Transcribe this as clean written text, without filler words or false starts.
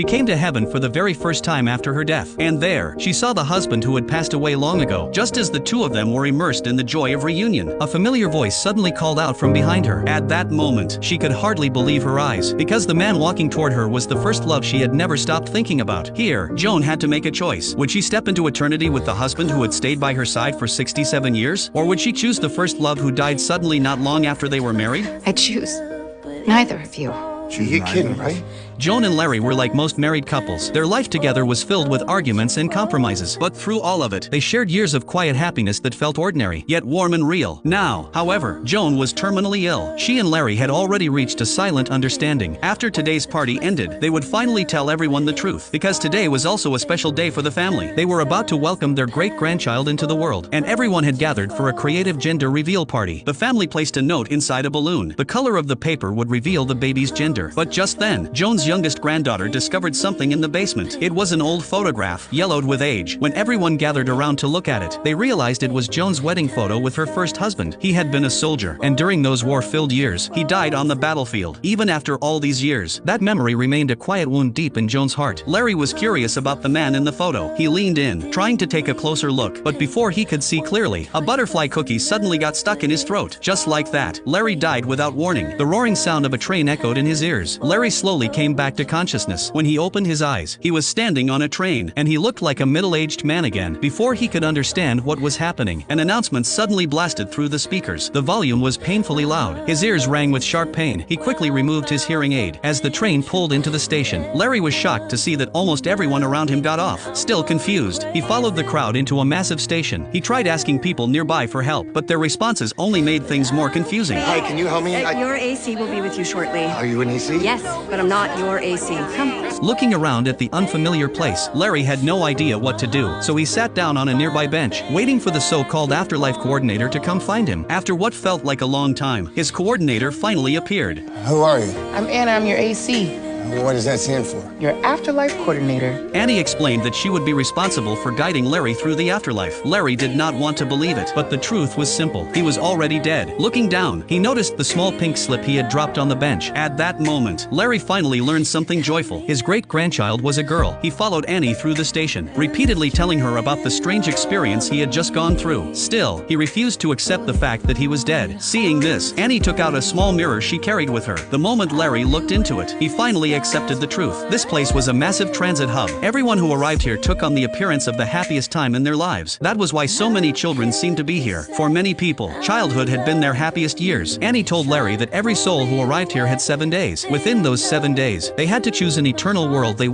She came to heaven for the very first time after her death, and there, she saw the husband who had passed away long ago. Just as the two of them were immersed in the joy of reunion, a familiar voice suddenly called out from behind her. At that moment, she could hardly believe her eyes, because the man walking toward her was the first love she had never stopped thinking about. Here, Joan had to make a choice. Would she step into eternity with the husband who had stayed by her side for 67 years? Or would she choose the first love who died suddenly not long after they were married? I choose neither of you. You're kidding, right? Joan and Larry were like most married couples. Their life together was filled with arguments and compromises. But through all of it, they shared years of quiet happiness that felt ordinary, yet warm and real. Now, however, Joan was terminally ill. She and Larry had already reached a silent understanding. After today's party ended, they would finally tell everyone the truth. Because today was also a special day for the family. They were about to welcome their great-grandchild into the world, and everyone had gathered for a creative gender reveal party. The family placed a note inside a balloon. The color of the paper would reveal the baby's gender. But just then, Joan's youngest granddaughter discovered something in the basement. It was an old photograph, yellowed with age. When everyone gathered around to look at it, they realized it was Joan's wedding photo with her first husband. He had been a soldier, and during those war-filled years, he died on the battlefield. Even after all these years, that memory remained a quiet wound deep in Joan's heart. Larry was curious about the man in the photo. He leaned in, trying to take a closer look, but before he could see clearly, a butterfly cookie suddenly got stuck in his throat. Just like that, Larry died without warning. The roaring sound of a train echoed in his ears. Larry slowly came back to consciousness. When he opened his eyes, he was standing on a train, and he looked like a middle-aged man again. Before he could understand what was happening, an announcement suddenly blasted through the speakers. The volume was painfully loud. His ears rang with sharp pain. He quickly removed his hearing aid. As the train pulled into the station, Larry was shocked to see that almost everyone around him got off. Still confused, he followed the crowd into a massive station. He tried asking people nearby for help, but their responses only made things more confusing. Hi, can you help me? Your AC will be with you shortly. Are you an AC? Yes, but I'm not your AC. Come. Looking around at the unfamiliar place, Larry had no idea what to do, so he sat down on a nearby bench, waiting for the so-called afterlife coordinator to come find him. After what felt like a long time, his coordinator finally appeared. Who are you? I'm Anna, I'm your AC, What does that stand for? your afterlife coordinator. Annie explained that she would be responsible for guiding Larry through the afterlife. Larry did not want to believe it, but the truth was simple. He was already dead. Looking down, he noticed the small pink slip he had dropped on the bench. At that moment, Larry finally learned something joyful. His great-grandchild was a girl. He followed Annie through the station, repeatedly telling her about the strange experience he had just gone through. Still, he refused to accept the fact that he was dead. Seeing this, Annie took out a small mirror she carried with her. The moment Larry looked into it, he finally accepted the truth. This place was a massive transit hub. Everyone who arrived here took on the appearance of the happiest time in their lives. That was why so many children seemed to be here. For many people, childhood had been their happiest years. Annie told Larry that every soul who arrived here had 7 days. Within those 7 days, they had to choose an eternal world they